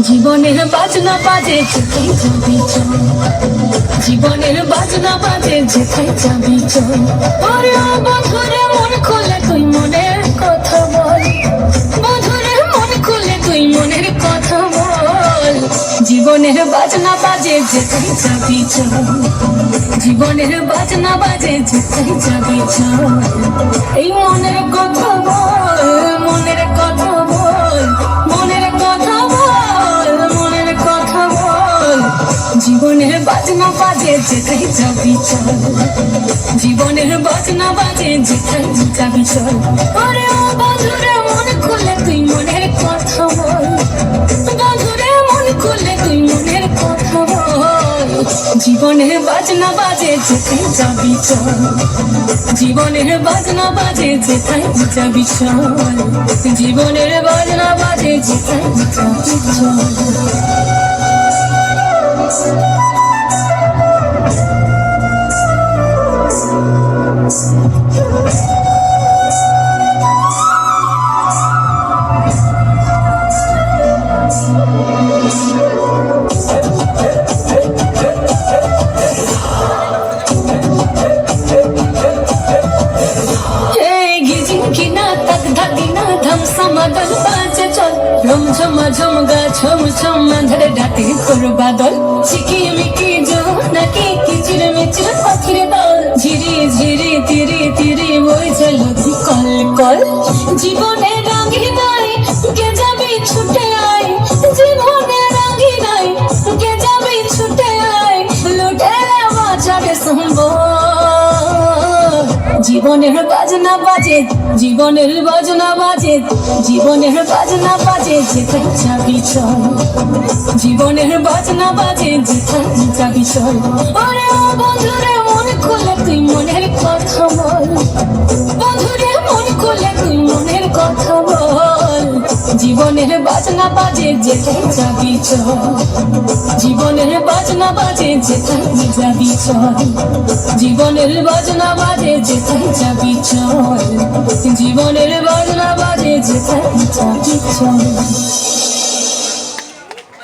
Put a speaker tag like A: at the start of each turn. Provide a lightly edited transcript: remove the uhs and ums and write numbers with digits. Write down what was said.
A: জীবনের বাজনা বাজে যেথায় যাবি চল, জীবনের বাজনা বাজে যেথায় যাবি চল। ওরে ও বন্ধুরে মন খুলে তুই মনের কথা বল, বন্ধুরে মন খুলে তুই মনের কথা বল। জীবনের বাজনা বাজে যেথায় যাবি চল, জীবনের বাজনা বাজে যেথায় যাবি চল। এই মনের কথা বল, মনের কথা বল, মনের কথা বল, মনের কথা বল। জীবনের বাজনা বাজে যেথায় যাবি চল, জীবনের বাজনা বাজে যেথায় যাবি চল। ওরে ও বন্ধুরে মন খুলে তুই মনের কথা বল, বন্ধুরে মন খুলে তুই মনের কথা বল। জীবনের বাজনা বাজে যেথায় যাবি চল, জীবনের বাজনা বাজে যেথায় যাবি চল, জীবনের বাজনা বাজে যেথায় যাবি চল। সমাদল বাজে চল, রম ঝম গা ছম ছম আঁধারে ডাকে তোর বাদল। ঝিকিমিকি জোনাকি কিচির মিচির পাখির দল, ঝিরি ঝিরি তিরি তিরি বইছে লতি কল কল। জীবনে রাঙি নাই কে যাবি ছুটে আয়, জীবনে রাঙি নাই কে যাবি ছুটে আয়, লুটে বাঁচাবে সম্ভব। জীবনের বাজনা বাজে, জীবনের বাজনা বাজে, জীবনের বাজনা বাজে যেথায় যাবি চল, জীবনের বাজনা বাজে যেথায় যাবি চল। ওরে ও বন্ধুরে মন খুলে তুই মনের কথা বল, বন্ধুরে মন খুলে তুই মনের কথা বল। জীবনের বাজনা বাজে যেথায় যাবি চল, জীবনের বাজনা বাজে যেথায় যাবি চল, জীবনের বাজনা বাজে যেথায় যাবি চল, জীবনের বাজনা বাজে যেথায় যাবি চল।